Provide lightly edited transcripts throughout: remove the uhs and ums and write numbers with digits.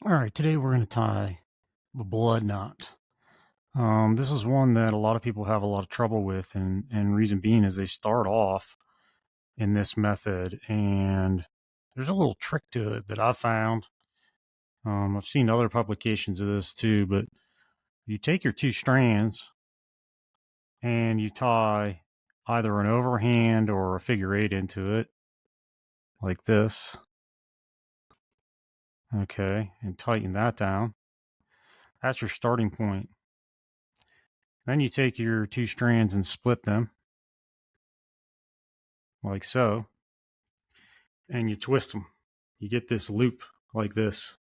All right, today we're going to tie the blood knot. This is one that a lot of people have a lot of trouble with, and reason being is they start off in this method, and there's a little trick to it that I found. I've seen other publications of this too, but you take your two strands and you tie either an overhand or a figure eight into it, like this. Okay, and tighten that down. That's your starting point. Then you take your two strands and split them, like so, and you twist them. You get this loop like this.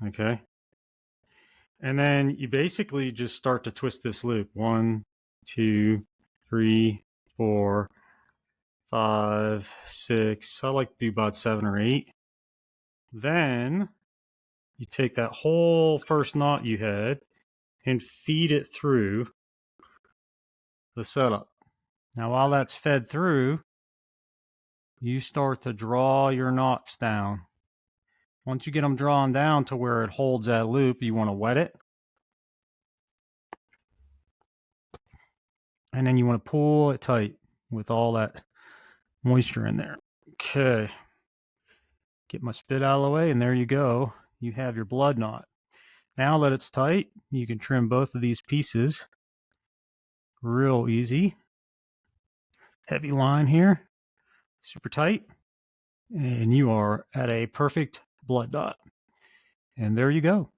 Okay. And then you basically just start to twist this loop. 1, 2, 3, 4, 5, 6. I like to do about 7 or 8. Then you take that whole first knot you had and feed it through the setup. Now, while that's fed through, you start to draw your knots down. Once you get them drawn down to where it holds that loop, you want to wet it. And then you want to pull it tight with all that moisture in there. Okay. Get my spit out of the way, and there you go. You have your blood knot. Now that it's tight, you can trim both of these pieces real easy. Heavy line here, super tight. And you are at a perfect blood knot. And there you go.